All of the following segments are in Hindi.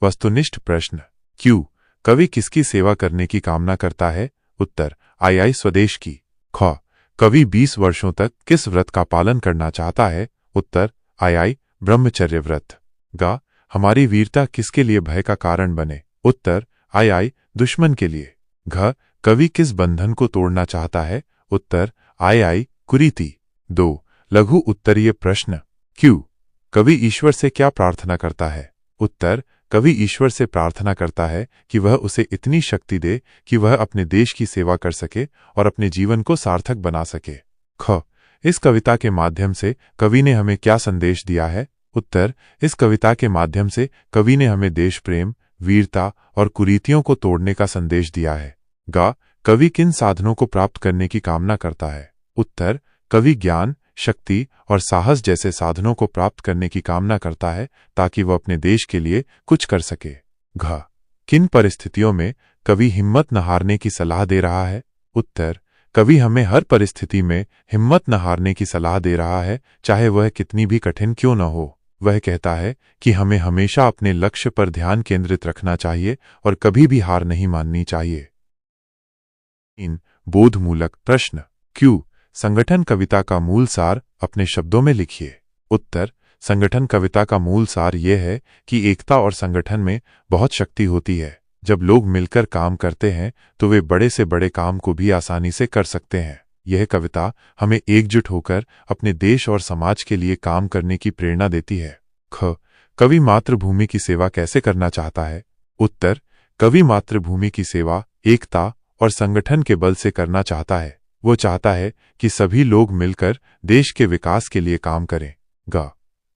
वस्तुनिष्ठ प्रश्न। क्यू, कवि किसकी सेवा करने की कामना करता है? उत्तर, आई स्वदेश की। ख, कवि 20 वर्षों तक किस व्रत का पालन करना चाहता है? उत्तर, आई ब्रह्मचर्य व्रत। ग, हमारी वीरता किसके लिए भय का कारण बने? उत्तर, आई दुश्मन के लिए। घ, कवि किस बंधन को तोड़ना चाहता है? उत्तर, आई कुरीति। 2, लघु उत्तरीय प्रश्न। क्यू, कवि ईश्वर से क्या प्रार्थना करता है? उत्तर, कवि ईश्वर से प्रार्थना करता है कि वह उसे इतनी शक्ति दे कि वह अपने देश की सेवा कर सके और अपने जीवन को सार्थक बना सके। ख, इस कविता के माध्यम से कवि ने हमें क्या संदेश दिया है? उत्तर, इस कविता के माध्यम से कवि ने हमें देश प्रेम, वीरता और कुरीतियों को तोड़ने का संदेश दिया है। ग, कवि किन साधनों को प्राप्त करने की कामना करता है? उत्तर, कवि ज्ञान, शक्ति और साहस जैसे साधनों को प्राप्त करने की कामना करता है ताकि वह अपने देश के लिए कुछ कर सके। घ, किन परिस्थितियों में कवि हिम्मत न हारने की सलाह दे रहा है? उत्तर, कवि हमें हर परिस्थिति में हिम्मत न हारने की सलाह दे रहा है, चाहे वह कितनी भी कठिन क्यों न हो। वह कहता है कि हमें हमेशा अपने लक्ष्य पर ध्यान केंद्रित रखना चाहिए और कभी भी हार नहीं माननी चाहिए। इन बोधमूलक प्रश्न। क्यू, संगठन कविता का मूल सार अपने शब्दों में लिखिए। उत्तर, संगठन कविता का मूल सार यह है कि एकता और संगठन में बहुत शक्ति होती है। जब लोग मिलकर काम करते हैं तो वे बड़े से बड़े काम को भी आसानी से कर सकते हैं। यह कविता हमें एकजुट होकर अपने देश और समाज के लिए काम करने की प्रेरणा देती है। ख, कवि मातृभूमि की सेवा कैसे करना चाहता है? उत्तर, कवि मातृभूमि की सेवा एकता और संगठन के बल से करना चाहता है। वो चाहता है कि सभी लोग मिलकर देश के विकास के लिए काम करें। ग,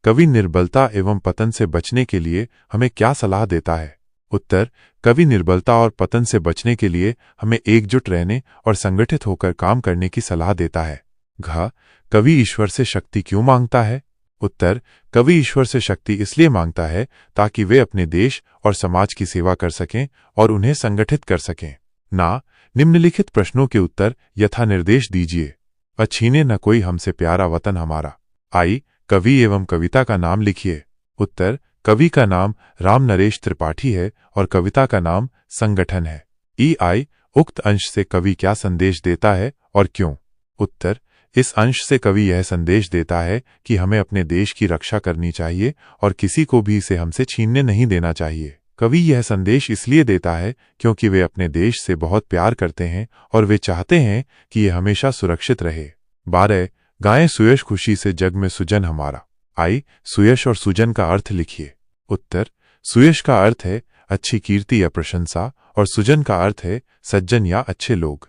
कवि निर्बलता एवं पतन से बचने के लिए हमें क्या सलाह देता है? उत्तर, कवि निर्बलता और पतन से बचने के लिए हमें एकजुट रहने और संगठित होकर काम करने की सलाह देता है। घ, कवि ईश्वर से शक्ति क्यों मांगता है? उत्तर, कवि ईश्वर से शक्ति इसलिए मांगता है ताकि वे अपने देश और समाज की सेवा कर सकें और उन्हें संगठित कर सकें। ना, निम्नलिखित प्रश्नों के उत्तर यथा निर्देश दीजिए। अछीने न कोई हमसे प्यारा वतन हमारा। आई, कवि एवं कविता का नाम लिखिए। उत्तर, कवि का नाम राम नरेश त्रिपाठी है और कविता का नाम संगठन है। आई, उक्त अंश से कवि क्या संदेश देता है और क्यों? उत्तर, इस अंश से कवि यह संदेश देता है कि हमें अपने देश की रक्षा करनी चाहिए और किसी को भी इसे हमसे छीनने नहीं देना चाहिए। कवि यह संदेश इसलिए देता है क्योंकि वे अपने देश से बहुत प्यार करते हैं और वे चाहते हैं कि यह हमेशा सुरक्षित रहे। 12, गाएं सुयश खुशी से जग में सुजन हमारा। आई, सुयश और सुजन का अर्थ लिखिए। उत्तर, सुयश का अर्थ है अच्छी कीर्ति या प्रशंसा और सुजन का अर्थ है सज्जन या अच्छे लोग।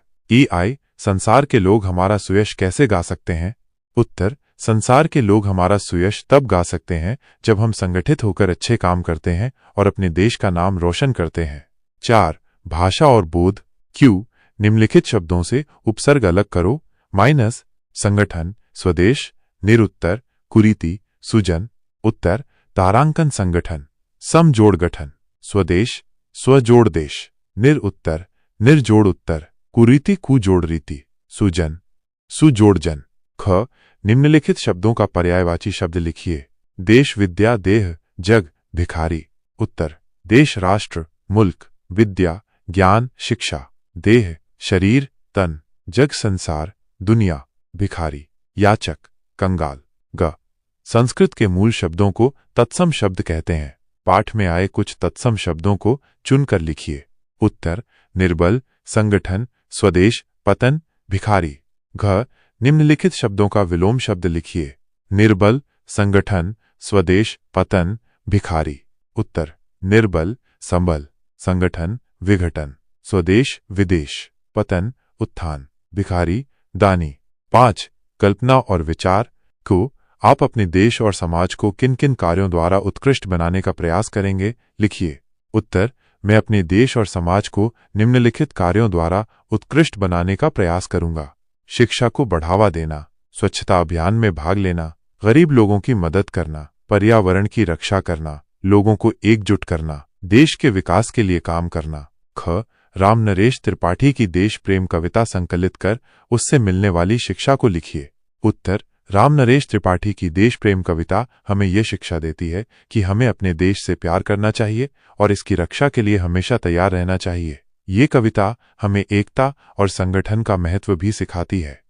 आई, संसार के लोग हमारा सुयश कैसे गा सकते हैं? उत्तर, संसार के लोग हमारा सुयश तब गा सकते हैं जब हम संगठित होकर अच्छे काम करते हैं और अपने देश का नाम रोशन करते हैं। 4, भाषा और बोध। क्यू, निम्नलिखित शब्दों से उपसर्ग अलग करो। माइनस, संगठन, स्वदेश, निरुत्तर, कुरीति, सुजन। उत्तर, तारांकन संगठन, समजोड़ गठन, स्वदेश, स्वजोड़ देश, निरुत्तर, निर्जोड़ उत्तर, कुरीति कुजोड़ रीति, सुजन, सुजोड़ जन। ख, निम्नलिखित शब्दों का पर्यायवाची शब्द लिखिए। देश, विद्या, देह, जग, भिखारी। उत्तर, देश, राष्ट्र, मुल्क, विद्या, ज्ञान, शिक्षा, देह, शरीर, तन, जग, संसार, दुनिया, भिखारी, याचक, कंगाल। ग, संस्कृत के मूल शब्दों को तत्सम शब्द कहते हैं। पाठ में आए कुछ तत्सम शब्दों को चुनकर लिखिए। उत्तर, निर्बल, संगठन, स्वदेश, पतन, भिखारी। घ, निम्नलिखित शब्दों का विलोम शब्द लिखिए। निर्बल, संगठन, स्वदेश, पतन, भिखारी। उत्तर, निर्बल, संबल, संगठन, विघटन, स्वदेश, विदेश, पतन, उत्थान, भिखारी, दानी। 5, कल्पना और विचार। को आप अपने देश और समाज को किन किन कार्यों द्वारा उत्कृष्ट बनाने का प्रयास करेंगे? लिखिए। उत्तर, मैं अपने देश और समाज को निम्नलिखित कार्यों द्वारा उत्कृष्ट बनाने का प्रयास करूंगा। शिक्षा को बढ़ावा देना, स्वच्छता अभियान में भाग लेना, गरीब लोगों की मदद करना, पर्यावरण की रक्षा करना, लोगों को एकजुट करना, देश के विकास के लिए काम करना। ख, राम नरेश त्रिपाठी की देश प्रेम कविता संकलित कर उससे मिलने वाली शिक्षा को लिखिए। उत्तर, राम नरेश त्रिपाठी की देश प्रेम कविता हमें ये शिक्षा देती है कि हमें अपने देश से प्यार करना चाहिए और इसकी रक्षा के लिए हमेशा तैयार रहना चाहिए। ये कविता हमें एकता और संगठन का महत्व भी सिखाती है।